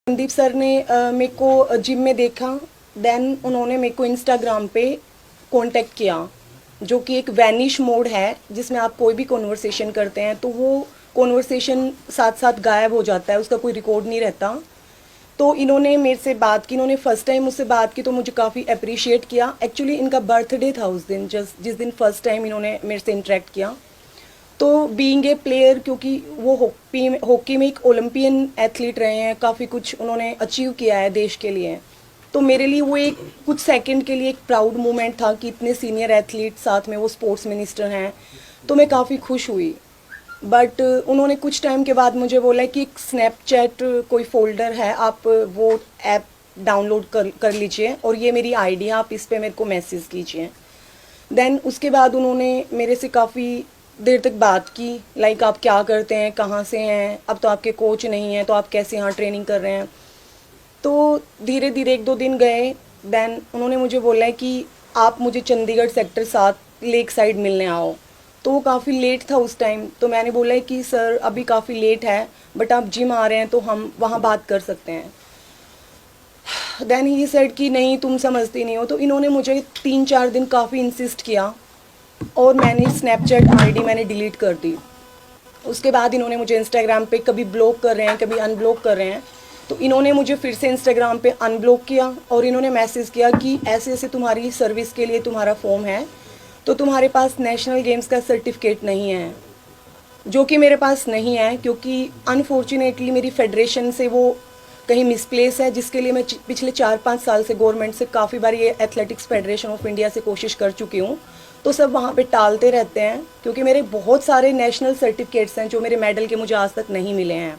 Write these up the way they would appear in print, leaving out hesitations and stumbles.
Sandeep sir ने मेरे को जिम में देखा। देन उन्होंने मेरे को इंस्टाग्राम पे कांटेक्ट किया, जो कि एक वैनिश मोड है जिसमें आप कोई भी कॉन्वर्सेशन करते हैं तो वो कॉन्वर्सेशन साथ साथ गायब हो जाता है, उसका कोई रिकॉर्ड नहीं रहता। तो इन्होंने मेरे से बात की, इन्होंने फर्स्ट टाइम मुझसे बात की तो मुझे काफ़ी अप्रिशिएट किया। एक्चुअली इनका बर्थडे था उस दिन, जिस दिन फर्स्ट टाइम इन्होंने मेरे से इंटरेक्ट किया। तो बीइंग ए प्लेयर, क्योंकि वो हॉकी में एक ओलंपियन एथलीट रहे हैं, काफ़ी कुछ उन्होंने अचीव किया है देश के लिए, तो मेरे लिए वो एक कुछ सेकंड के लिए एक प्राउड मोमेंट था कि इतने सीनियर एथलीट साथ में वो स्पोर्ट्स मिनिस्टर हैं। तो मैं काफ़ी खुश हुई। बट उन्होंने कुछ टाइम के बाद मुझे बोला कि एक स्नैपचैट कोई फोल्डर है, आप वो ऐप डाउनलोड कर लीजिए और ये मेरी आईडी है, आप इस पर मेरे को मैसेज कीजिए। देन उसके बाद उन्होंने मेरे से काफ़ी देर तक बात की, लाइक आप क्या करते हैं, कहाँ से हैं, अब तो आपके कोच नहीं हैं तो आप कैसे यहाँ ट्रेनिंग कर रहे हैं। तो धीरे धीरे 1-2 दिन गए। देन उन्होंने मुझे बोला है कि आप मुझे चंडीगढ़ सेक्टर 7 लेक साइड मिलने आओ। तो वो काफ़ी लेट था उस टाइम, तो मैंने बोला है कि सर अभी काफ़ी लेट है, बट आप जिम आ रहे हैं तो हम वहाँ बात कर सकते हैं। देन ही सेड कि नहीं तुम समझती नहीं हो। तो इन्होंने मुझे 3-4 दिन काफ़ी इंसिस्ट किया और मैंने स्नैपचैट आईडी मैंने डिलीट कर दी। उसके बाद इन्होंने मुझे इंस्टाग्राम पे कभी ब्लॉक कर रहे हैं, कभी अनब्लॉक कर रहे हैं। तो इन्होंने मुझे फिर से इंस्टाग्राम पे अनब्लॉक किया और इन्होंने मैसेज किया कि ऐसे ऐसे तुम्हारी सर्विस के लिए तुम्हारा फॉर्म है, तो तुम्हारे पास नेशनल गेम्स का सर्टिफिकेट नहीं है, जो कि मेरे पास नहीं है, क्योंकि अनफॉर्चुनेटली मेरी फेडरेशन से वो कहीं मिसप्लेस है, जिसके लिए मैं पिछले 4-5 साल से गवर्नमेंट से काफ़ी बार ये एथलेटिक्स फेडरेशन ऑफ इंडिया से कोशिश कर चुकी हूँ। तो सब वहाँ पे टालते रहते हैं, क्योंकि मेरे बहुत सारे नेशनल सर्टिफिकेट्स हैं जो मेरे मेडल के मुझे आज तक नहीं मिले हैं,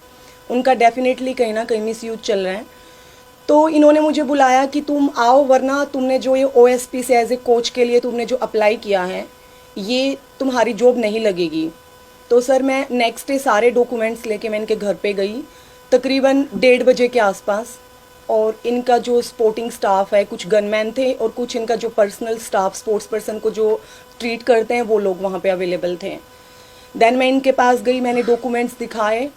उनका डेफिनेटली कहीं ना कहीं मिसयूज चल रहा है। तो इन्होंने मुझे बुलाया कि तुम आओ, वरना तुमने जो ये ओएसपी से एज ए कोच के लिए तुमने जो अप्लाई किया है, ये तुम्हारी जॉब नहीं लगेगी। तो सर मैं नेक्स्ट डे सारे डॉक्यूमेंट्स लेके मैं इनके घर पे गई, तकरीबन 1:30 बजे के आसपास। और इनका जो स्पोर्टिंग स्टाफ है, कुछ गनमैन थे और कुछ इनका जो पर्सनल स्टाफ, स्पोर्ट्स पर्सन को जो ट्रीट करते हैं, वो लोग वहाँ पे अवेलेबल थे। देन मैं इनके पास गई, मैंने डॉक्यूमेंट्स दिखाए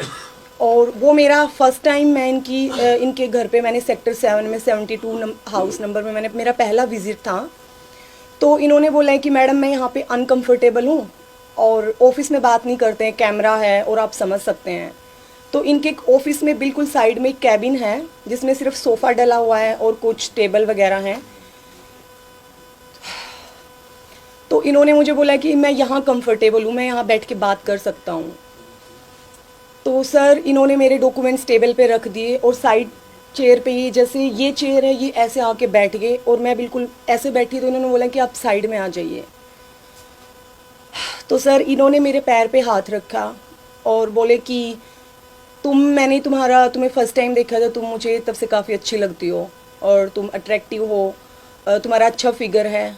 और वो मेरा फर्स्ट टाइम मैं इनके घर पे मैंने सेक्टर 7 में 72 हाउस नंबर में मैंने मेरा पहला विजिट था। तो इन्होंने बोला है कि मैडम मैं यहाँ पे अनकंफर्टेबल हूँ और ऑफिस में बात नहीं करते हैं, कैमरा है और आप समझ सकते हैं। तो इनके ऑफिस में बिल्कुल साइड में एक कैबिन है जिसमें सिर्फ सोफ़ा डला हुआ है और कुछ टेबल वगैरह हैं। तो इन्होंने मुझे बोला कि मैं यहाँ कंफर्टेबल हूँ, मैं यहाँ बैठ के बात कर सकता हूँ। तो सर इन्होंने मेरे डॉक्यूमेंट्स टेबल पे रख दिए और साइड चेयर पे, ये जैसे ये चेयर है, ये ऐसे आके बैठ गए और मैं बिल्कुल ऐसे बैठी। तो इन्होंने बोला कि आप साइड में आ जाइए। तो सर इन्होंने मेरे पैर पे हाथ रखा और बोले कि मैंने तुम्हें फर्स्ट टाइम देखा था, तुम मुझे तब से काफ़ी अच्छी लगती हो और तुम अट्रैक्टिव हो, तुम्हारा अच्छा फिगर है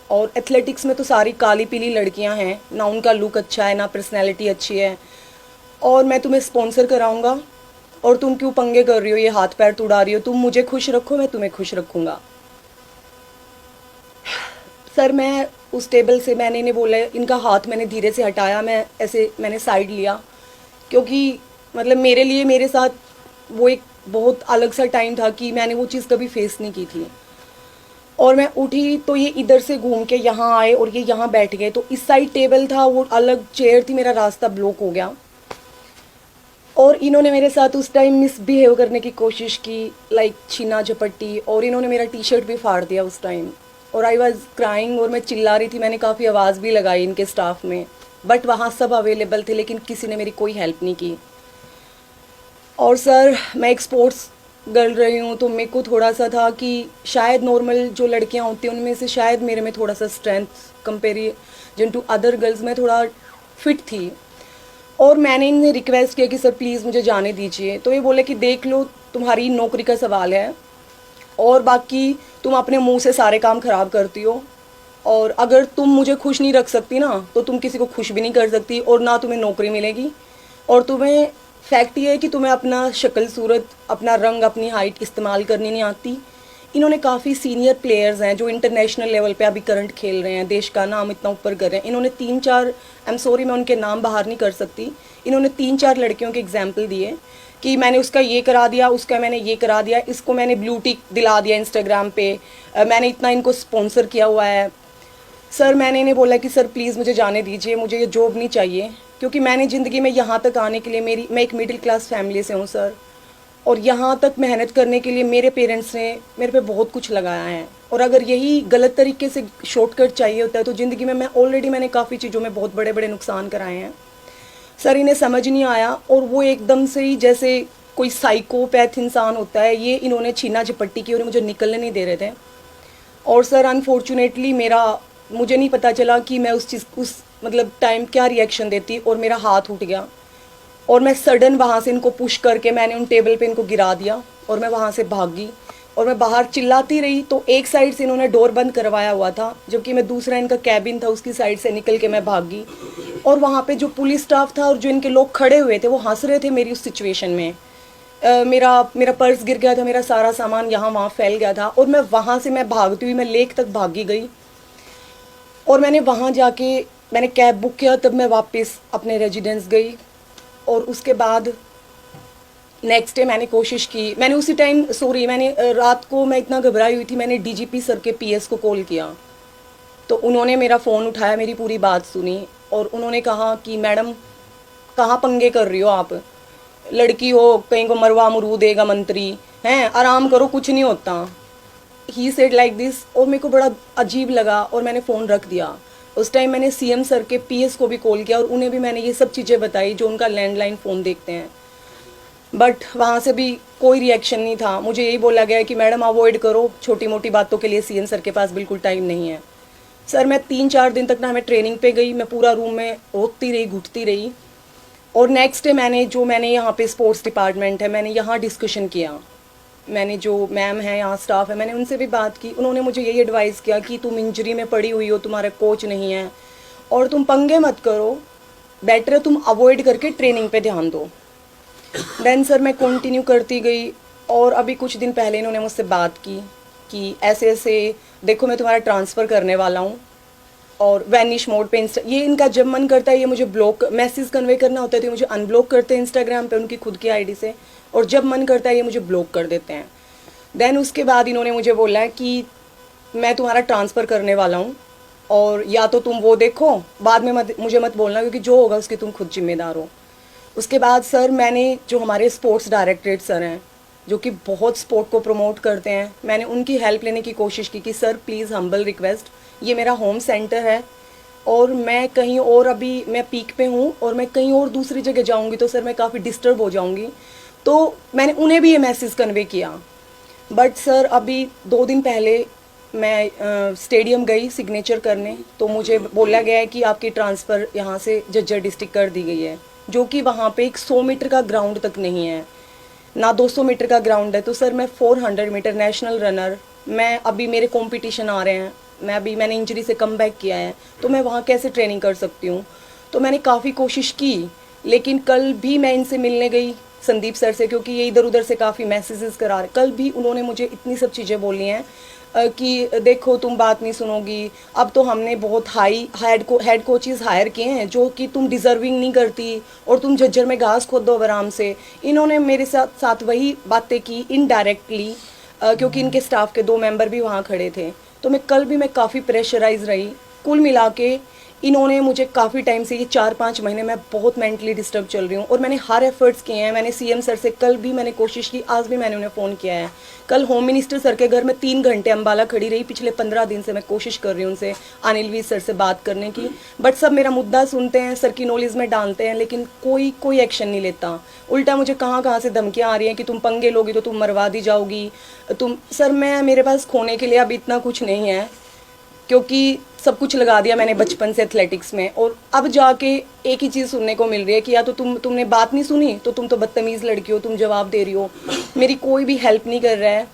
और एथलेटिक्स में तो सारी काली पीली लड़कियां हैं, ना उनका लुक अच्छा है ना पर्सनैलिटी अच्छी है, और मैं तुम्हें स्पॉन्सर कराऊंगा और तुम क्यों पंगे कर रही हो, ये हाथ पैर तुड़ा रही हो, तुम मुझे खुश रखो मैं तुम्हें खुश रखूँगा। सर मैं उस टेबल से मैंने इन्हें बोला, इनका हाथ मैंने धीरे से हटाया, मैंने साइड लिया, क्योंकि मतलब मेरे लिए मेरे साथ वो एक बहुत अलग सा टाइम था कि मैंने वो चीज़ कभी फेस नहीं की थी। और मैं उठी तो ये इधर से घूम के यहाँ आए और ये यहाँ बैठ गए। तो इस साइड टेबल था, वो अलग चेयर थी, मेरा रास्ता ब्लॉक हो गया और इन्होंने मेरे साथ उस टाइम मिसबिहेव करने की कोशिश की, लाइक छीना झपट्टी, और इन्होंने मेरा टी शर्ट भी फाड़ दिया उस टाइम। और आई वॉज क्राइंग और मैं चिल्ला रही थी, मैंने काफ़ी आवाज़ भी लगाई इनके स्टाफ में, बट वहाँ सब अवेलेबल थे लेकिन किसी ने मेरी कोई हेल्प नहीं की। और सर मैं एक स्पोर्ट्स गर्ल रही हूँ, तो मेरे को थोड़ा सा था कि शायद नॉर्मल जो लड़कियाँ होती हैं उनमें से शायद मेरे में थोड़ा सा strength comparison to other girls में थोड़ा फिट थी। और मैंने इन्हें रिक्वेस्ट किया कि सर प्लीज़ मुझे जाने दीजिए। तो ये बोले कि देख लो तुम्हारी नौकरी का सवाल है और बाकी तुम अपने मुंह से सारे काम ख़राब करती हो, और अगर तुम मुझे खुश नहीं रख सकती ना तो तुम किसी को खुश भी नहीं कर सकती और ना तुम्हें नौकरी मिलेगी। और तुम्हें फैक्ट ये है कि तुम्हें अपना शक्ल सूरत, अपना रंग, अपनी हाइट इस्तेमाल करनी नहीं आती। इन्होंने काफ़ी सीनियर प्लेयर्स हैं जो इंटरनेशनल लेवल पे अभी करंट खेल रहे हैं, देश का नाम इतना ऊपर कर रहे हैं। इन्होंने 3-4, आई एम सॉरी मैं उनके नाम बाहर नहीं कर सकती, इन्होंने 3-4 लड़कियों के एग्जाम्पल दिए कि मैंने उसका ये करा दिया, उसका मैंने ये करा दिया, इसको मैंने ब्लू टिक दिला दिया इंस्टाग्राम पे, मैंने इतना इनको स्पॉन्सर किया हुआ है। सर मैंने इन्हें बोला कि सर प्लीज़ मुझे जाने दीजिए, मुझे ये जॉब नहीं चाहिए, क्योंकि मैंने ज़िंदगी में यहाँ तक आने के लिए मैं एक मिडिल क्लास फैमिली से हूँ सर, और यहाँ तक मेहनत करने के लिए मेरे पेरेंट्स ने मेरे पे बहुत कुछ लगाया है, और अगर यही गलत तरीके से शॉर्टकट चाहिए होता है तो ज़िंदगी में मैंने काफ़ी चीज़ों में बहुत बड़े बड़े नुकसान कराए हैं। सर इन्हें समझ नहीं आया, और वो एकदम से ही जैसे कोई साइकोपैथ इंसान होता है, ये इन्होंने छीना झपट्टी की और मुझे निकलने नहीं दे रहे थे। और सर अनफॉर्चुनेटली मुझे नहीं पता चला कि मैं उस मतलब टाइम क्या रिएक्शन देती, और मेरा हाथ उठ गया और मैं सडन वहाँ से इनको पुश करके मैंने उन टेबल पे इनको गिरा दिया और मैं वहाँ से भागी, और मैं बाहर चिल्लाती रही। तो एक साइड से इन्होंने डोर बंद करवाया हुआ था, जबकि मैं दूसरा इनका कैबिन था उसकी साइड से निकल के मैं भागी, और वहाँ पे जो पुलिस स्टाफ था और जो इनके लोग खड़े हुए थे वो हंस रहे थे मेरी उस सिचुएशन में। मेरा पर्स गिर गया था, मेरा सारा सामान यहाँ वहाँ फैल गया था, और मैं वहाँ से मैं भागती हुई मैं लेक तक भागी गई, और मैंने वहाँ जाके मैंने कैब बुक किया, तब मैं वापस अपने रेजिडेंस गई। और उसके बाद नेक्स्ट डे मैंने कोशिश की, मैंने उसी टाइम मैंने रात को मैं इतना घबराई हुई थी, मैंने डीजीपी सर के पीएस को कॉल किया, तो उन्होंने मेरा फ़ोन उठाया, मेरी पूरी बात सुनी, और उन्होंने कहा कि मैडम कहाँ पंगे कर रही हो आप, लड़की हो, कहीं को मरवा अमरूद देगा मंत्री हैं, आराम करो, कुछ नहीं होता। ही सेड लाइक दिस, और मेरे को बड़ा अजीब लगा और मैंने फ़ोन रख दिया। उस टाइम मैंने सीएम सर के पीएस को भी कॉल किया और उन्हें भी मैंने ये सब चीज़ें बताई जो उनका लैंडलाइन फ़ोन देखते हैं, बट वहाँ से भी कोई रिएक्शन नहीं था। मुझे यही बोला गया कि मैडम अवॉइड करो, छोटी मोटी बातों के लिए सीएम सर के पास बिल्कुल टाइम नहीं है। सर मैं 3-4 दिन तक ना मैं ट्रेनिंग पे गई, मैं पूरा रूम में रोकती रही, घुटती रही, और नेक्स्ट डे मैंने यहाँ पे स्पोर्ट्स डिपार्टमेंट है, मैंने यहाँ डिस्कशन किया, मैंने जो मैम है यहाँ स्टाफ है मैंने उनसे भी बात की। उन्होंने मुझे यही एडवाइस किया कि तुम इंजरी में पड़ी हुई हो, तुम्हारा कोच नहीं है, और तुम पंगे मत करो, बेटर है तुम अवॉइड करके ट्रेनिंग पे ध्यान दो। देन सर मैं कंटिन्यू करती गई, और अभी कुछ दिन पहले इन्होंने मुझसे बात की कि ऐसे ऐसे देखो मैं तुम्हारा ट्रांसफ़र करने वाला हूँ, और वैनिश मोड पे ये इनका जब मन करता है ये मुझे ब्लॉक मैसेज कन्वे करना होता है तो ये मुझे अनब्लॉक करते हैं इंस्टाग्राम पे उनकी खुद की आईडी से, और जब मन करता है ये मुझे ब्लॉक कर देते हैं। देन उसके बाद इन्होंने मुझे बोला है कि मैं तुम्हारा ट्रांसफ़र करने वाला हूँ, और या तो तुम वो देखो, बाद में मुझे मत बोलना, क्योंकि जो होगा उसके तुम खुद जिम्मेदार हो। उसके बाद सर मैंने जो हमारे स्पोर्ट्स डायरेक्टरेट सर हैं जो कि बहुत स्पोर्ट को प्रमोट करते हैं, मैंने उनकी हेल्प लेने की कोशिश की कि सर प्लीज़ हम्बल रिक्वेस्ट, ये मेरा होम सेंटर है और मैं कहीं और अभी मैं पीक पे हूँ और मैं कहीं और दूसरी जगह जाऊँगी तो सर मैं काफ़ी डिस्टर्ब हो जाऊँगी। तो मैंने उन्हें भी ये मैसेज कन्वे किया। बट सर अभी 2 दिन पहले मैं स्टेडियम गई सिग्नेचर करने, तो मुझे बोला गया है कि आपकी ट्रांसफ़र यहाँ से झज्जर डिस्ट्रिक्ट कर दी गई है, जो कि वहाँ पे एक 100 मीटर का ग्राउंड तक नहीं है, ना 200 मीटर का ग्राउंड है। तो सर मैं 400 मीटर नेशनल रनर, मैं अभी मेरे कंपटीशन आ रहे हैं, मैंने इंजरी से कम बैक किया है, तो मैं वहाँ कैसे ट्रेनिंग कर सकती हूँ। तो मैंने काफ़ी कोशिश की, लेकिन कल भी मैं इनसे मिलने गई संदीप सर से, क्योंकि ये इधर उधर से काफ़ी मैसेजेस करा रहे। कल भी उन्होंने मुझे इतनी सब चीज़ें बोली हैं कि देखो तुम बात नहीं सुनोगी, अब तो हमने बहुत हाई हेड कोचेस हायर किए हैं जो कि तुम डिज़र्विंग नहीं करती, और तुम झज्जर में घास खोद दो आराम से। इन्होंने मेरे साथ वही बातें की इनडायरेक्टली, क्योंकि इनके स्टाफ के 2 मेंबर भी वहाँ खड़े थे। तो मैं काफ़ी प्रेशराइज रही। कुल मिला के इन्होंने मुझे काफ़ी टाइम से, ये 4-5 महीने मैं बहुत मेंटली डिस्टर्ब चल रही हूँ, और मैंने हर एफर्ट्स किए हैं। मैंने सीएम सर से कल भी मैंने कोशिश की, आज भी मैंने उन्हें फ़ोन किया है। कल होम मिनिस्टर सर के घर में 3 घंटे अम्बाला खड़ी रही। पिछले 15 दिन से मैं कोशिश कर रही हूँ उनसे, अनिल वी सर से बात करने की, बट सब मेरा मुद्दा सुनते हैं, सर की नॉलेज में डालते हैं, लेकिन कोई एक्शन नहीं लेता। उल्टा मुझे कहाँ से धमकियाँ आ रही हैं कि तुम पंगे लोगी तो तुम मरवा दी जाओगी। सर मेरे पास खोने के लिए अब इतना कुछ नहीं है, क्योंकि सब कुछ लगा दिया मैंने बचपन से एथलेटिक्स में, और अब जाके एक ही चीज़ सुनने को मिल रही है कि या तो तुमने बात नहीं सुनी, तो तुम तो बदतमीज़ लड़की हो, तुम जवाब दे रही हो। मेरी कोई भी हेल्प नहीं कर रहा है,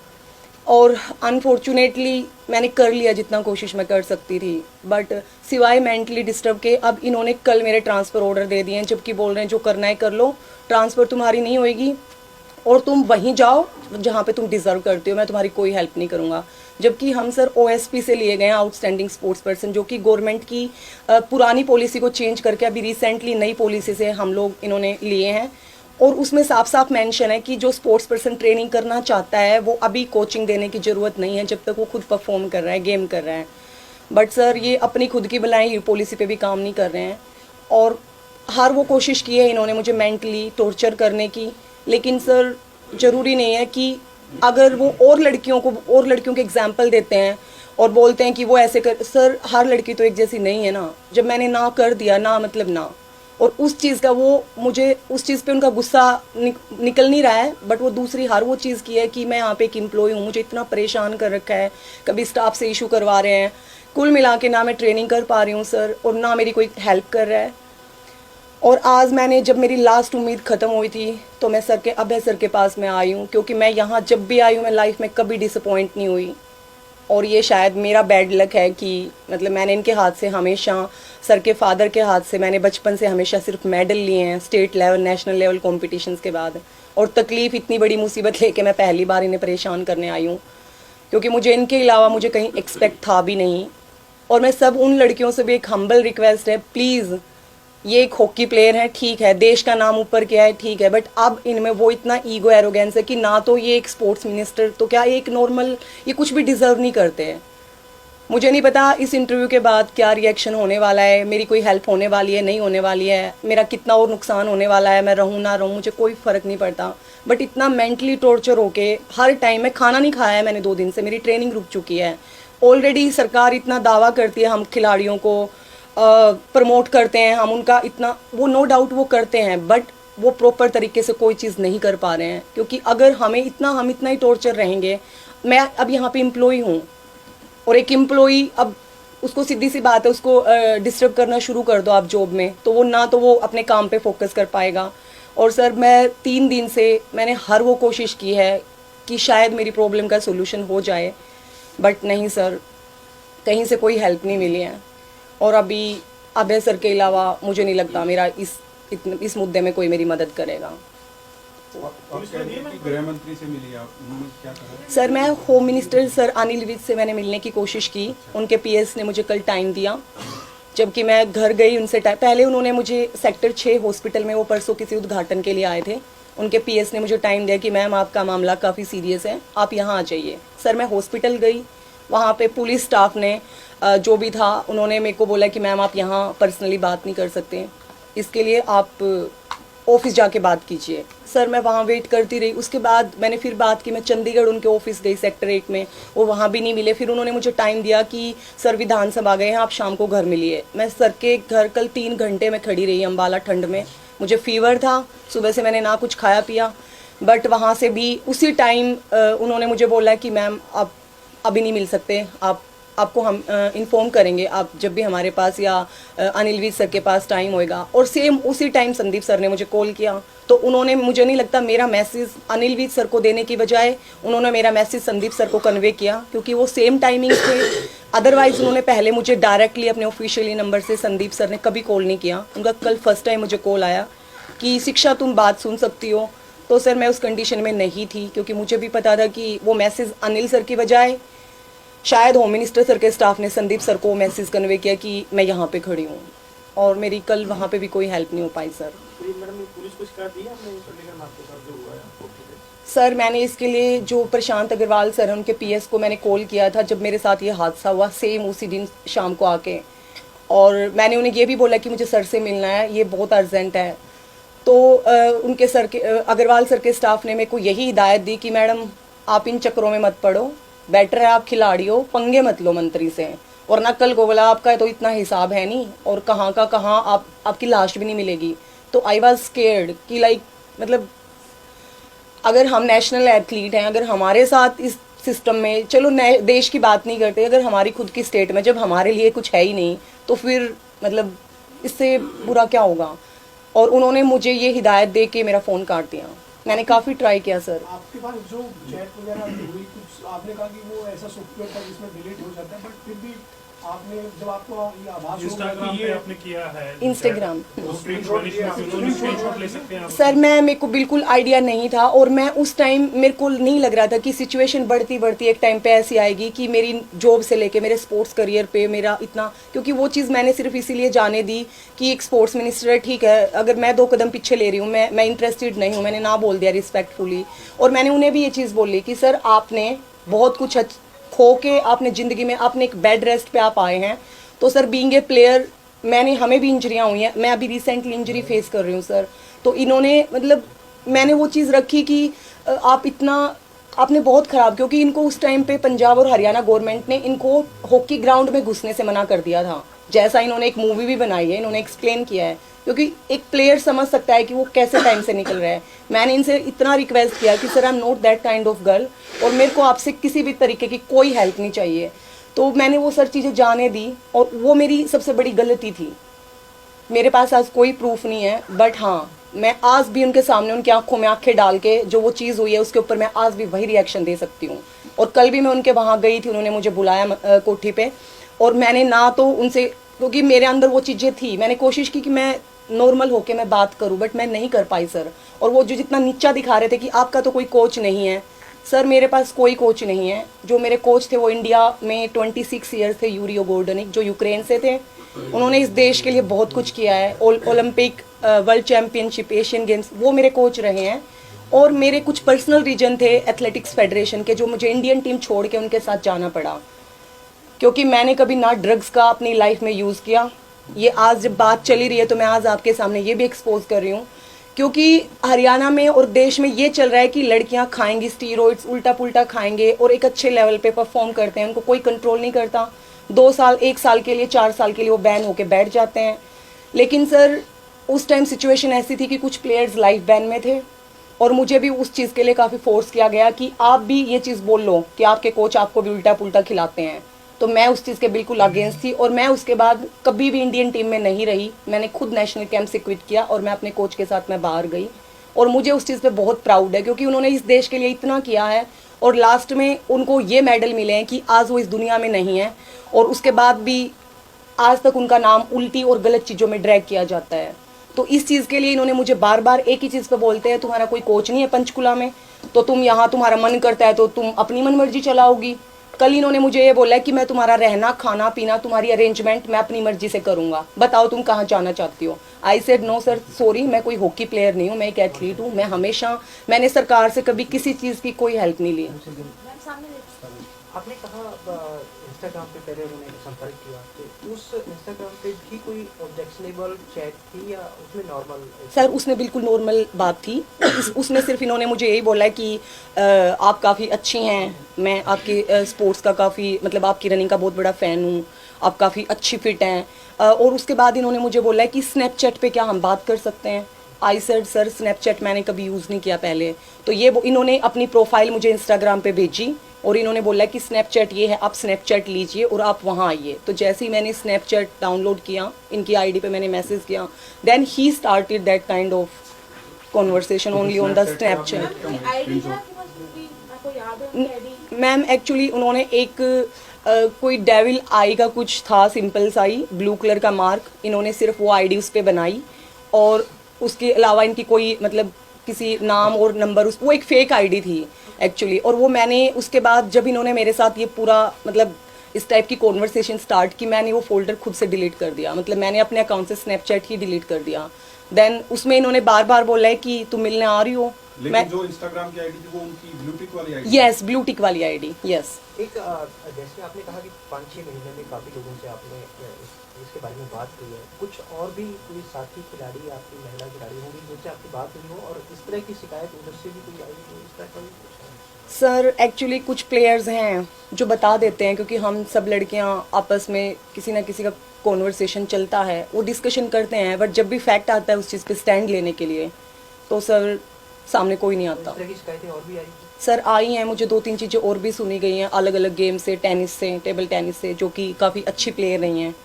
और अनफॉर्चुनेटली मैंने कर लिया जितना कोशिश मैं कर सकती थी, बट सिवाय मेंटली डिस्टर्ब के अब इन्होंने कल मेरे ट्रांसफ़र ऑर्डर दे दिए हैं, जबकि बोल रहे हैं जो करना है कर लो, ट्रांसफ़र तुम्हारी नहीं होएगी और तुम वहीं जाओ जहाँ पे तुम डिज़र्व करते हो, मैं तुम्हारी कोई हेल्प नहीं करूँगा। जबकि हम सर ओएसपी से लिए गए हैं, आउटस्टैंडिंग स्पोर्ट्स पर्सन, जो कि गवर्नमेंट की पुरानी पॉलिसी को चेंज करके अभी रिसेंटली नई पॉलिसी से हम लोग इन्होंने लिए हैं, और उसमें साफ साफ मेंशन है कि जो स्पोर्ट्स पर्सन ट्रेनिंग करना चाहता है वो अभी कोचिंग देने की ज़रूरत नहीं है जब तक वो खुद परफॉर्म कर रहा है, गेम कर रहा है। बट सर ये अपनी खुद की बनाई हुई पॉलिसी पे भी काम नहीं कर रहे हैं और हर वो कोशिश की है इन्होंने मुझे मेंटली टॉर्चर करने की। लेकिन सर ज़रूरी नहीं है कि अगर वो और लड़कियों के एग्जाम्पल देते हैं और बोलते हैं कि वो ऐसे कर, सर हर लड़की तो एक जैसी नहीं है ना। जब मैंने ना कर दिया, ना मतलब ना, और उस चीज़ का वो मुझे उस चीज़ पे उनका गुस्सा निकल नहीं रहा है, बट वो दूसरी हर वो चीज़ की है कि मैं यहाँ पे एक एम्प्लॉय हूँ, मुझे इतना परेशान कर रखा है, कभी स्टाफ से इशू करवा रहे हैं। कुल मिला के ना मैं ट्रेनिंग कर पा रही हूँ सर और ना मेरी कोई हेल्प कर रहा है। और आज मैंने जब मेरी लास्ट उम्मीद ख़त्म हुई थी तो मैं अभय सर के पास मैं आई हूँ, क्योंकि मैं यहाँ जब भी आई हूँ मैं लाइफ में कभी डिसअपॉइंट नहीं हुई। और ये शायद मेरा बैड लक है कि मतलब मैंने इनके हाथ से हमेशा, सर के फादर के हाथ से मैंने बचपन से हमेशा सिर्फ मेडल लिए हैं state level, national level competitions के बाद। और तकलीफ़ इतनी बड़ी मुसीबत लेके मैं पहली बार इन्हें परेशान करने आई हूँ, क्योंकि मुझे इनके अलावा मुझे कहीं एक्सपेक्ट था भी नहीं। और मैं सब उन लड़कियों से भी एक हम्बल रिक्वेस्ट है, प्लीज़, ये एक हॉकी प्लेयर है, ठीक है, देश का नाम ऊपर किया है, ठीक है, बट अब इनमें वो इतना ईगो एरोगेंस है कि ना तो ये एक स्पोर्ट्स मिनिस्टर तो क्या एक नॉर्मल, ये कुछ भी डिजर्व नहीं करते हैं। मुझे नहीं पता इस इंटरव्यू के बाद क्या रिएक्शन होने वाला है, मेरी कोई हेल्प होने वाली है, नहीं होने वाली है, मेरा कितना और नुकसान होने वाला है, मैं रहूँ ना रहूँ मुझे कोई फ़र्क नहीं पड़ता। बट इतना मेंटली टॉर्चर होके हर टाइम, मैं खाना नहीं खाया है मैंने 2 दिन से, मेरी ट्रेनिंग रुक चुकी है। ऑलरेडी सरकार इतना दावा करती है हम खिलाड़ियों को प्रमोट करते हैं, हम उनका इतना, वो नो डाउट वो करते हैं, बट वो प्रॉपर तरीके से कोई चीज़ नहीं कर पा रहे हैं। क्योंकि अगर हम इतना ही टॉर्चर रहेंगे, मैं अब यहाँ पे एम्प्लॉय हूँ और एक एम्प्लॉई, अब उसको सीधी सी बात है, उसको डिस्टर्ब करना शुरू कर दो आप जॉब में, तो वो ना तो वो अपने काम पे फोकस कर पाएगा। और सर मैं 3 दिन से मैंने हर वो कोशिश की है कि शायद मेरी प्रॉब्लम का सोल्यूशन हो जाए, बट नहीं सर, कहीं से कोई हेल्प नहीं मिली है। और अभी अभय सर के अलावा मुझे नहीं लगता मेरा इस मुद्दे में कोई मेरी मदद करेगा। गृह मंत्री से मिली आप, उन्होंने क्या कहा? सर मैं home minister sir Anil Vij से मैंने मिलने की कोशिश की, उनके पीएस ने मुझे कल टाइम दिया, जबकि मैं घर गई उनसे पहले उन्होंने मुझे सेक्टर 6 हॉस्पिटल में, वो परसों किसी उद्घाटन के लिए आए थे, उनके पीएस ने मुझे टाइम दिया कि मैम आपका मामला काफ़ी सीरियस है, आप यहाँ आ जाइए। सर मैं हॉस्पिटल गई, वहाँ पे पुलिस स्टाफ ने जो भी था उन्होंने मेरे को बोला कि मैम आप यहाँ पर्सनली बात नहीं कर सकते, इसके लिए आप ऑफिस जाके बात कीजिए। सर मैं वहाँ वेट करती रही, उसके बाद मैंने फिर बात की, मैं चंडीगढ़ उनके ऑफिस गई सेक्टर 8 में, वो वहाँ भी नहीं मिले। फिर उन्होंने मुझे टाइम दिया कि सर विधानसभा गए हैं, आप शाम को घर मिलिए। मैं सर के घर कल 3 घंटे में खड़ी रही अम्बाला ठंड में, मुझे फीवर था, सुबह से मैंने ना कुछ खाया पिया, बट वहाँ से भी उसी टाइम उन्होंने मुझे बोला कि मैम आप अभी नहीं मिल सकते, आपको हम इन्फॉर्म करेंगे आप जब भी हमारे पास या अनिल विज सर के पास टाइम होएगा। और सेम उसी टाइम संदीप सर ने मुझे कॉल किया, तो उन्होंने, मुझे नहीं लगता मेरा मैसेज अनिल विज सर को देने की बजाय उन्होंने मेरा मैसेज संदीप सर को कन्वे किया, क्योंकि वो सेम टाइमिंग थे। अदरवाइज उन्होंने पहले मुझे डायरेक्टली अपने ऑफिशियली नंबर से संदीप सर ने कभी कॉल नहीं किया। उनका कल फर्स्ट टाइम मुझे कॉल आया कि शिक्षा तुम बात सुन सकती हो, तो सर मैं उस कंडीशन में नहीं थी, क्योंकि मुझे भी पता था कि वो मैसेज अनिल सर की बजाय शायद होम मिनिस्टर सर के स्टाफ ने संदीप सर को मैसेज कन्वे किया कि मैं यहाँ पे खड़ी हूँ, और मेरी कल वहाँ पे भी कोई हेल्प नहीं हो पाई। सर सर मैंने इसके लिए जो प्रशांत अग्रवाल सर हैं उनके पीएस को मैंने कॉल किया था जब मेरे साथ ये हादसा हुआ, सेम उसी दिन शाम को आके, और मैंने उन्हें ये भी बोला कि मुझे सर से मिलना है, ये बहुत अर्जेंट है। तो उनके सर के अग्रवाल सर के स्टाफ ने मेरे को यही हिदायत दी कि मैडम आप इन चक्करों में मत पड़ो, बेटर है आप खिलाड़ी हो, पंगे मत लो मंत्री से, वरना कल को बोला आपका तो इतना हिसाब है नहीं, और कहाँ का कहाँ आपकी लाश भी नहीं मिलेगी। तो आई वॉज स्केर्ड कि लाइक, मतलब अगर हम नेशनल एथलीट हैं, अगर हमारे साथ इस सिस्टम में, चलो देश की बात नहीं करते, अगर हमारी खुद की स्टेट में जब हमारे लिए कुछ है ही नहीं, तो फिर मतलब इससे बुरा क्या होगा। और उन्होंने मुझे ये हिदायत दे के मेरा फ़ोन काट दिया। मैंने काफ़ी ट्राई किया सर। आपके पास जो चैट वगैरह हुई, कुछ आपने कहा कि वो ऐसा सॉफ्टवेयर था जिसमें डिलीट हो जाता है, बट फिर भी आपने जब आपको ये आभास हो इंस्टाग्राम पे आपने किया है इंस्टाग्राम। तो स्क्रीनशॉट ले सकते हैं आप। सर मैं मेरे को बिल्कुल आइडिया नहीं था, और मैं उस टाइम मेरे को नहीं लग रहा था कि सिचुएशन बढ़ती बढ़ती एक टाइम पे ऐसी आएगी कि मेरी जॉब से लेके मेरे स्पोर्ट्स करियर पे मेरा इतना, क्योंकि वो चीज़ मैंने सिर्फ इसीलिए जाने दी कि एक स्पोर्ट्स मिनिस्टर है, ठीक है, अगर मैं 2 कदम पीछे ले रही हूँ, मैं इंटरेस्टेड नहीं हूँ, मैंने ना बोल दिया रिस्पेक्टफुली। और मैंने उन्हें भी ये चीज़ बोली कि सर आपने बहुत कुछ खो के आपने ज़िंदगी में आपने एक बेड रेस्ट पे आप आए हैं, तो सर बीइंग ए प्लेयर हमें भी इंजरियां हुई हैं, मैं अभी रिसेंटली इंजरी फेस कर रही हूँ सर। तो इन्होंने मतलब मैंने वो चीज़ रखी कि आप इतना आपने बहुत ख़राब, क्योंकि इनको उस टाइम पे पंजाब और हरियाणा गवर्नमेंट ने इनको हॉकी ग्राउंड में घुसने से मना कर दिया था, जैसा इन्होंने एक मूवी भी बनाई है, इन्होंने एक्सप्लेन किया है, क्योंकि एक प्लेयर समझ सकता है कि वो कैसे टाइम से निकल रहा है। मैंने इनसे इतना रिक्वेस्ट किया कि sir I am not that kind of girl, और मेरे को आपसे किसी भी तरीके की कोई हेल्प नहीं चाहिए। तो मैंने वो सर चीज़ें जाने दी, और वो मेरी सबसे बड़ी गलती थी। मेरे पास आज कोई प्रूफ नहीं है, बट हाँ मैं आज भी उनके सामने उनकी आंखों में आंखें डाल के जो वो चीज़ हुई है उसके ऊपर मैं आज भी वही रिएक्शन दे सकती हूँ। और कल भी मैं उनके वहाँ गई थी, उन्होंने मुझे बुलाया कोठी पे, और मैंने ना तो उनसे, क्योंकि मेरे अंदर वो चीज़ें थी, मैंने कोशिश की कि मैं नॉर्मल होके मैं बात करूँ, बट मैं नहीं कर पाई सर। और वो जो जितना नीचा दिखा रहे थे कि आपका तो कोई कोच नहीं है, सर मेरे पास कोई कोच नहीं है। जो मेरे कोच थे वो इंडिया में 26 ईयर्स थे, यूरियो गोर्डनिक, जो यूक्रेन से थे। उन्होंने इस देश के लिए बहुत कुछ किया है, Olympic, world championship, Asian games, वो मेरे कोच रहे हैं। और मेरे कुछ पर्सनल रीजन थे एथलेटिक्स फेडरेशन के, जो मुझे इंडियन टीम छोड़ के उनके साथ जाना पड़ा, क्योंकि मैंने कभी ना ड्रग्स का अपनी लाइफ में यूज़ किया। ये आज जब बात चली रही है तो मैं आज आपके सामने ये भी एक्सपोज कर रही हूँ, क्योंकि हरियाणा में और देश में ये चल रहा है कि लड़कियां खाएंगी स्टीरॉइड्स, उल्टा पुल्टा खाएंगे और एक अच्छे लेवल पे परफॉर्म करते हैं, उनको कोई कंट्रोल नहीं करता। 2 साल, 1 साल के लिए, 4 साल के लिए वो बैन होके बैठ जाते हैं। लेकिन सर उस टाइम सिचुएशन ऐसी थी कि कुछ प्लेयर्स लाइफ बैन में थे, और मुझे भी उस चीज़ के लिए काफ़ी फोर्स किया गया कि आप भी ये चीज़ बोल लो कि आपके कोच आपको भी उल्टा पुल्टा खिलाते हैं। तो मैं उस चीज़ के बिल्कुल अगेंस्ट थी, और मैं उसके बाद कभी भी इंडियन टीम में नहीं रही। मैंने खुद नेशनल कैंप से क्विट किया, और मैं अपने कोच के साथ मैं बाहर गई, और मुझे उस चीज़ पे बहुत प्राउड है, क्योंकि उन्होंने इस देश के लिए इतना किया है, और लास्ट में उनको ये मेडल मिले हैं कि आज वो इस दुनिया में नहीं है, और उसके बाद भी आज तक उनका नाम उल्टी और गलत चीज़ों में ड्रैग किया जाता है। तो इस चीज़ के लिए इन्होंने मुझे बार बार एक ही चीज़ पे बोलते हैं, तुम्हारा कोई कोच नहीं है पंचकुला में, तो तुम यहाँ तुम्हारा मन करता है तो तुम अपनी मन मर्जी चलाओगी। कल इन्होंने मुझे ये बोला है कि मैं तुम्हारा रहना, खाना पीना, तुम्हारी अरेंजमेंट मैं अपनी मर्जी से करूँगा, बताओ तुम कहाँ जाना चाहती हो। I said no sir, sorry, मैं कोई हॉकी प्लेयर नहीं हूँ, मैं एक एथलीट हूँ। मैंने सरकार से कभी किसी चीज़ की कोई हेल्प नहीं ली। आपने कहा इंस्टाग्राम पे पहले उन्होंने संपर्क किया, तो उस इंस्टाग्राम पे भी कोई ऑब्जेक्शनेबल चैट थी या उसमें नॉर्मल? सर उसमें बिल्कुल नॉर्मल बात थी। उसमें सिर्फ इन्होंने मुझे यही बोला है कि आप काफ़ी अच्छी हैं, मैं आपके स्पोर्ट्स का काफ़ी मतलब आपकी रनिंग का बहुत बड़ा फ़ैन हूँ, आप काफ़ी अच्छी फिट हैं। और उसके बाद इन्होंने मुझे बोला है कि स्नैपचैट पे क्या हम बात कर सकते हैं। आई सेड सर स्नैपचैट मैंने कभी यूज़ नहीं किया पहले। तो इन्होंने अपनी प्रोफाइल मुझे इंस्टाग्राम पे भेजी, और इन्होंने बोला कि स्नैपचैट ये है, आप स्नैपचैट लीजिए और आप वहाँ आइए। तो जैसे ही मैंने स्नैपचैट डाउनलोड किया, इनकी आईडी पे मैंने मैसेज किया, then he started that kind of conversation only on the Snapchat. Ma'am actually उन्होंने एक कोई डेविल आई का कुछ था, सिंपल सा ही ब्लू कलर का मार्क, इन्होंने सिर्फ वो आईडी उस पर बनाई, और उसके अलावा इनकी कोई मतलब किसी नाम और नंबर, वो एक फेक आईडी थी एक्चुअली। और वो मैंने उसके बाद जब इन्होंने मेरे साथ ये पूरा मतलब इस टाइप की कॉन्वर्सेशन स्टार्ट की, मैंने वो फोल्डर खुद से डिलीट कर दिया, मतलब मैंने अपने अकाउंट से स्नैपचैट ही डिलीट कर दिया। देन उसमें इन्होंने बार बार बोला है कि तुम मिलने आ रही हो। लेकिन जो इंस्टाग्राम की आईडी थी वो उनकी ब्लू टिक वाली आईडी? यस, ब्लू टिक वाली आईडी, यस। एक जैसे आपने कहा कि 5-6 महीने में काफ़ी लोगों से आपने इसके बारे में बात की है, कुछ और भी कोई साथी खिलाड़ी, आपकी महिला खिलाड़ी होंगी जिनसे आपकी बात हुई हो और इस तरह की शिकायत उधर से भी कोई आई हो, इस तरह का भी कुछ है? सर एक्चुअली कुछ प्लेयर्स हैं जो बता देते हैं, क्योंकि हम सब लड़कियां आपस में किसी ना किसी का कॉन्वर्सेशन चलता है, वो डिस्कशन करते हैं, बट जब भी फैक्ट आता है उस चीज़ पे स्टैंड लेने के लिए तो सर सामने कोई नहीं आता। इस तरह की शिकायतें और भी आई? सर आई हैं, मुझे 2-3 चीज़ें और भी सुनी गई हैं अलग अलग गेम से, टेनिस से, टेबल टेनिस से, जो कि काफ़ी अच्छी प्लेयर रही हैं।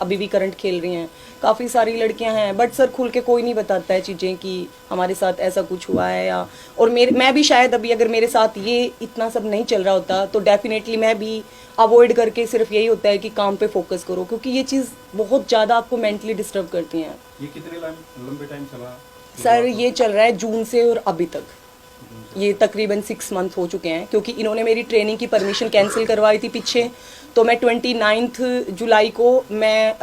अभी भी करंट खेल रही हैं, काफ़ी सारी लड़कियां हैं, बट सर खुल के कोई नहीं बताता है चीज़ें कि हमारे साथ ऐसा कुछ हुआ है या, और मैं भी शायद अभी अगर मेरे साथ ये इतना सब नहीं चल रहा होता तो डेफिनेटली मैं भी अवॉइड करके सिर्फ यही होता है कि काम पे फोकस करो, क्योंकि ये चीज़ बहुत ज़्यादा आपको मेंटली डिस्टर्ब करती हैं। ये कितने लंबे टाइम चला? सर ये चल रहा है जून से और अभी तक, ये तकरीबन 6 मंथ हो चुके हैं, क्योंकि इन्होंने मेरी ट्रेनिंग की परमिशन कैंसिल करवाई थी पीछे। तो मैं 29 जुलाई को मैं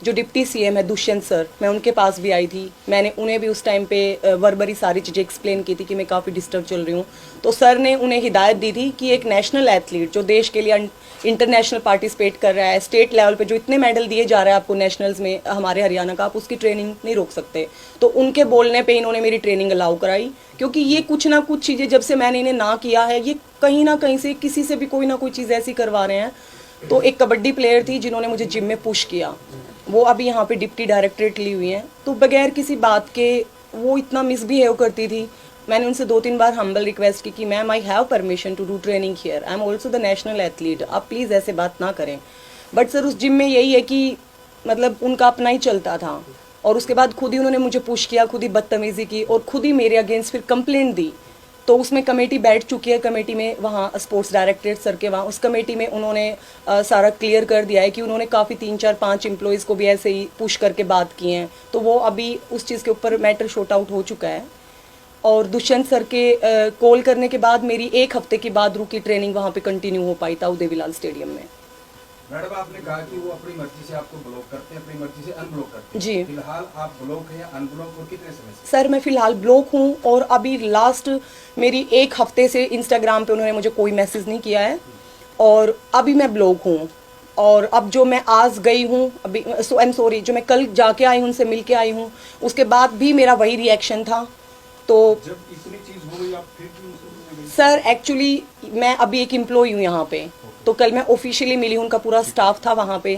जो डिप्टी सीएम है दुष्यंत सर, मैं उनके पास भी आई थी। मैंने उन्हें भी उस टाइम पे वर्बरी सारी चीज़ें एक्सप्लेन की थी कि मैं काफ़ी डिस्टर्ब चल रही हूँ। तो सर ने उन्हें हिदायत दी थी कि एक नेशनल एथलीट जो देश के लिए इंटरनेशनल पार्टिसिपेट कर रहा है, स्टेट लेवल पे जो इतने मेडल दिए जा रहे हैं आपको नेशनल्स में हमारे हरियाणा का, आप उसकी ट्रेनिंग नहीं रोक सकते। तो उनके बोलने पे इन्होंने मेरी ट्रेनिंग अलाउ कराई, क्योंकि ये कुछ ना कुछ चीज़ें जब से मैंने इन्हें ना किया है, ये कहीं ना कहीं से किसी से भी कोई ना कोई चीज़ ऐसी करवा रहे हैं। तो एक कबड्डी प्लेयर थी जिन्होंने मुझे जिम में पुश किया, वो अभी यहाँ पे डिप्टी डायरेक्टरेट ली हुई हैं, तो बगैर किसी बात के वो इतना मिसबिहेव करती थी। मैंने उनसे 2-3 बार हम्बल रिक्वेस्ट की कि ma'am I have permission to do training here, I am also the national athlete, आप प्लीज़ ऐसे बात ना करें। बट सर उस जिम में यही है कि मतलब उनका अपना ही चलता था, और उसके बाद खुद ही उन्होंने मुझे पुश किया, खुद ही बदतमीज़ी की और खुद ही मेरे अगेंस्ट फिर कंप्लेंट दी। तो उसमें कमेटी बैठ चुकी है, कमेटी में वहाँ स्पोर्ट्स डायरेक्टरेट सर के वहाँ उस कमेटी में उन्होंने सारा क्लियर कर दिया है कि उन्होंने काफ़ी 3-4-5 एम्प्लॉयज़ को भी ऐसे ही पुश करके बात की हैं। तो वो अभी उस चीज़ के ऊपर मैटर शॉर्ट आउट हो चुका है। और दुष्यंत सर के कॉल करने के बाद मेरी 1 हफ्ते के बाद रुकी ट्रेनिंग वहाँ पे कंटिन्यू हो पाई था उदय विलाल स्टेडियम में। मैडम आपने कहा कि वो अपनी मर्जी से आपको ब्लॉक करते हैं, अपनी मर्जी से अनब्लॉक करते हैं। जी। फिलहाल आप ब्लॉक है या अनब्लॉक और कितने समय से? सर मैं फ़िलहाल ब्लॉक हूँ, और अभी लास्ट मेरी 1 हफ्ते से इंस्टाग्राम पे उन्होंने मुझे कोई मैसेज नहीं किया है, और अभी मैं ब्लॉक हूँ। और अब जो मैं आज गई हूँ अभी, आई एम सॉरी, जो मैं कल जाके आई हूँ, उनसे मिल के आई हूँ, उसके बाद भी मेरा वही रिएक्शन था। तो जब इतनी चीज हो गई आप फिर भी उनसे मिले? सर एक्चुअली मैं अभी एक एम्प्लॉय हूँ यहाँ पे, तो कल मैं ऑफिशियली मिली हूँ, उनका पूरा स्टाफ था वहाँ पे,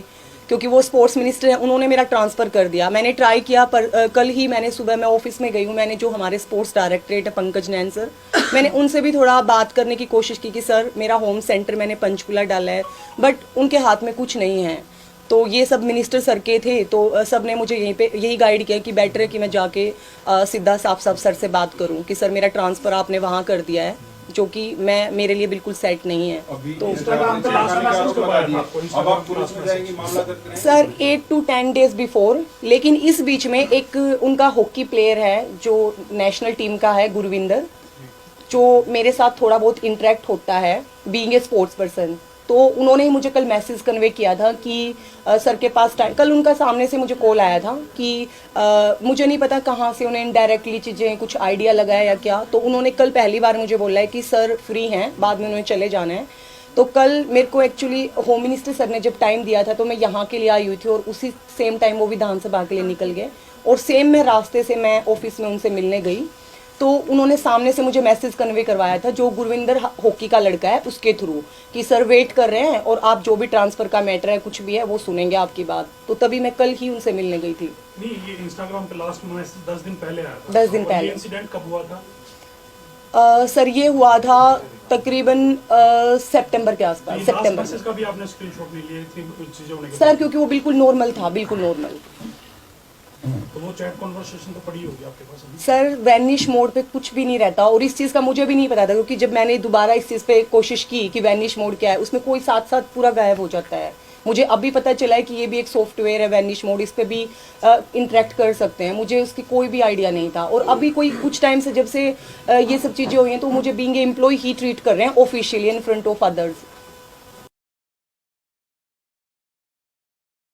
क्योंकि वो स्पोर्ट्स मिनिस्टर हैं, उन्होंने मेरा ट्रांसफ़र कर दिया। मैंने ट्राई किया पर कल ही मैंने सुबह मैं ऑफिस में गई हूँ, मैंने जो हमारे स्पोर्ट्स डायरेक्टरेट है पंकज नैन सर, मैंने उनसे भी थोड़ा बात करने की कोशिश की कि सर मेरा होम सेंटर मैंने पंचकुला डाला है, बट उनके हाथ में कुछ नहीं है। तो ये सब मिनिस्टर सर के थे, तो सब ने मुझे यही गाइड किया कि बेटर है कि मैं जाके सीधा साफ सर से बात करूं कि सर मेरा ट्रांसफ़र आपने वहाँ कर दिया है, जो कि मेरे लिए बिल्कुल सेट नहीं है। तो इंस्टाग्राम पे लास्ट मैसेज कब आया था आपको? अब आप पुलिस में जाएंगे, मामला दर्ज करेंगे? सर 8 to 10 डेज बिफोर, लेकिन इस बीच में एक उनका हॉकी प्लेयर है जो नेशनल टीम का है, गुरविंदर, जो मेरे साथ थोड़ा बहुत इंटरेक्ट होता है बीइंग ए स्पोर्ट्स पर्सन। तो उन्होंने ही मुझे कल मैसेज कन्वे किया था कि सर के पास टाइम, कल उनका सामने से मुझे कॉल आया था कि मुझे नहीं पता कहाँ से उन्हें इनडायरेक्टली चीज़ें कुछ आइडिया लगाया या क्या, तो उन्होंने कल पहली बार मुझे बोला है कि सर फ्री हैं, बाद में उन्हें चले जाना है। तो कल मेरे को एक्चुअली होम मिनिस्टर सर ने जब टाइम दिया था तो मैं यहाँ के लिए आई हुई थी, और उसी सेम टाइम वो विधानसभा के लिए निकल गए, और सेम में रास्ते से मैं ऑफिस में उनसे मिलने गई। तो उन्होंने सामने से मुझे मैसेज कन्वे करवाया था जो गुरविंदर हॉकी का लड़का है उसके थ्रू, कि सर वेट कर रहे हैं और आप जो भी ट्रांसफ़र का मैटर है कुछ भी है वो सुनेंगे आपकी बात। तो तभी मैं कल ही उनसे मिलने गई थी। नहीं, ये इंस्टाग्राम पे लास्ट मैसेज 10 दिन पहले आया था। 10 दिन और ये पहले। इंसिडेंट कब हुआ था? सर ये हुआ था तकरीबन सितंबर के आसपास, लास्ट सितंबर मैसेज का भी आपने स्क्रीनशॉट नहीं लिए थे कुछ चीजें होने के सर, बाद? क्योंकि वो बिल्कुल नॉर्मल था, बिल्कुल नॉर्मल। तो वो चैट कॉन्वर्सेशन तो पड़ी होगी आपके पास अभी? सर वैनिश मोड पे कुछ भी नहीं रहता, और इस चीज़ का मुझे भी नहीं पता था, क्योंकि जब मैंने दोबारा इस चीज़ पे कोशिश की कि वैनिश मोड क्या है, उसमें कोई साथ साथ पूरा गायब हो जाता है। मुझे अभी पता चला है कि ये भी एक सॉफ्टवेयर है वैनिश मोड, इस पर भी इंटरेक्ट कर सकते हैं। मुझे उसकी कोई भी आइडिया नहीं था, और अभी कोई कुछ टाइम से जब से ये सब चीज़ें हुई हैं तो मुझे बीइंग ए एम्प्लॉय ही ट्रीट कर रहे हैं officially in front of others.